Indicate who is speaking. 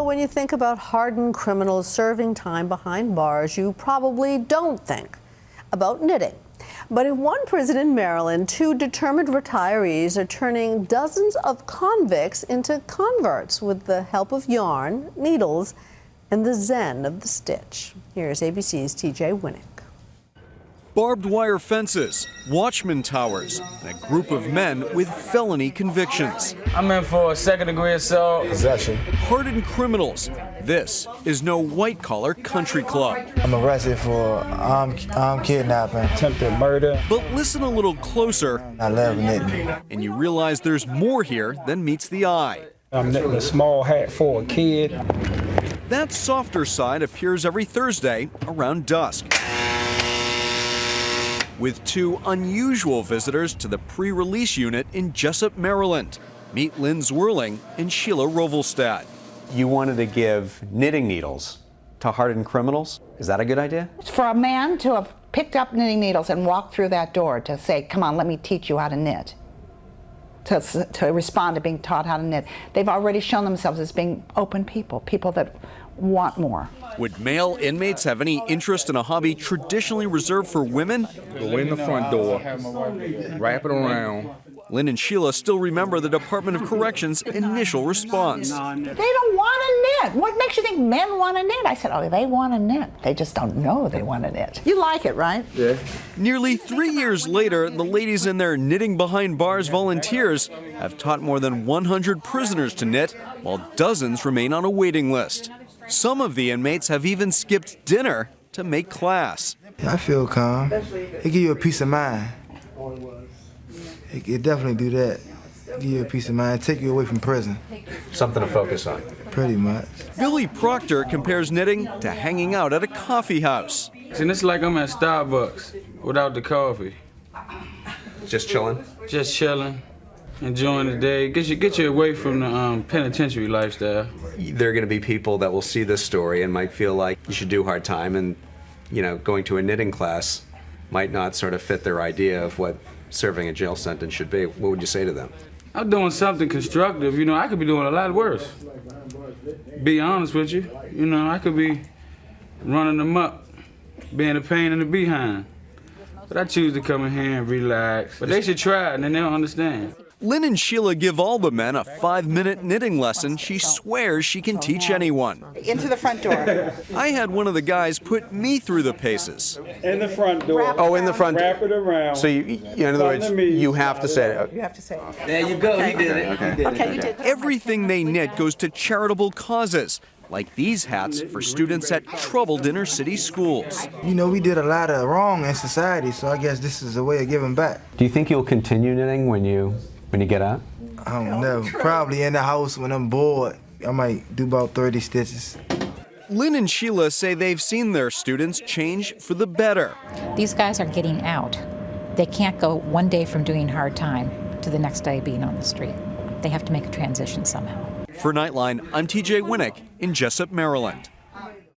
Speaker 1: when you think about hardened criminals serving time behind bars, you probably don't think about knitting. But in one prison in Maryland, 2 determined retirees are turning dozens of convicts into converts with the help of yarn, needles, and the zen of the stitch. Here's ABC's TJ Winnick.
Speaker 2: Barbed wire fences, watchman towers, and a group of men with felony convictions.
Speaker 3: I'm in for a second-degree assault.
Speaker 4: Possession.
Speaker 2: Hardened criminals. This is no white-collar country club.
Speaker 4: I'm arrested for kidnapping.
Speaker 3: Attempted murder.
Speaker 2: But listen a little closer,
Speaker 4: I love knitting.
Speaker 2: and you realize there's more here than meets the eye.
Speaker 3: I'm knitting a small hat for a kid.
Speaker 2: That softer side appears every Thursday around dusk, with 2 unusual visitors to the pre-release unit in Jessup, Maryland. Meet Lynn Zwirling and Sheila Rovelstad.
Speaker 5: You wanted to give knitting needles to hardened criminals? Is that a good idea?
Speaker 6: For a man to have picked up knitting needles and walked through that door to say, come on, let me teach you how to knit, to respond to being taught how to knit, they've already shown themselves as being open people, people that want more.
Speaker 2: Would male inmates have any interest in a hobby traditionally reserved for women?
Speaker 3: Go in the front door, wrap it around.
Speaker 2: Lynn and Sheila still remember the Department of Corrections' initial response.
Speaker 6: They don't want to knit. What makes you think men want to knit? I said, oh, they want to knit. They just don't know they want to knit. You like it, right?
Speaker 3: Yeah.
Speaker 2: Nearly 3 years later, the ladies and their Knitting Behind Bars volunteers have taught more than 100 prisoners to knit, while dozens remain on a waiting list. Some of the inmates have even skipped dinner to make class.
Speaker 4: I feel calm. It give you a peace of mind. It definitely do that. Give you a peace of mind, take you away from prison.
Speaker 5: Something to focus on.
Speaker 4: Pretty much.
Speaker 2: Billy Proctor compares knitting to hanging out at a coffee house.
Speaker 3: And it's like I'm at Starbucks without the coffee.
Speaker 5: Just chilling?
Speaker 3: Just chilling, enjoying the day. Get you away from the penitentiary lifestyle.
Speaker 5: There are going to be people that will see this story and might feel like you should do hard time, and going to a knitting class might not sort of fit their idea of what serving a jail sentence should be. What would you say to them?
Speaker 3: I'm doing something constructive. I could be doing a lot worse. Be honest with you. I could be running them up, being a pain in the behind. But I choose to come in here and relax. But they should try it, and then they'll understand.
Speaker 2: Lynn and Sheila give all the men a 5-minute knitting lesson she swears she can teach anyone.
Speaker 6: Into the front door.
Speaker 2: I had one of the guys put me through the paces.
Speaker 7: In the front door.
Speaker 5: Oh, in the front.
Speaker 7: Wrap it around.
Speaker 5: So in other words, you have to say it.
Speaker 6: You have to say it.
Speaker 3: There you go. He did it.
Speaker 6: Okay, you did.
Speaker 2: Everything they knit goes to charitable causes, like these hats for students at troubled inner city schools.
Speaker 4: We did a lot of wrong in society, so I guess this is a way of giving back.
Speaker 5: Do you think you'll continue knitting when you get out?
Speaker 4: I don't know. Probably in the house when I'm bored. I might do about 30 stitches.
Speaker 2: Lynn and Sheila say they've seen their students change for the better.
Speaker 8: These guys are getting out. They can't go one day from doing hard time to the next day being on the street. They have to make a transition somehow.
Speaker 2: For Nightline, I'm TJ Winnick in Jessup, Maryland.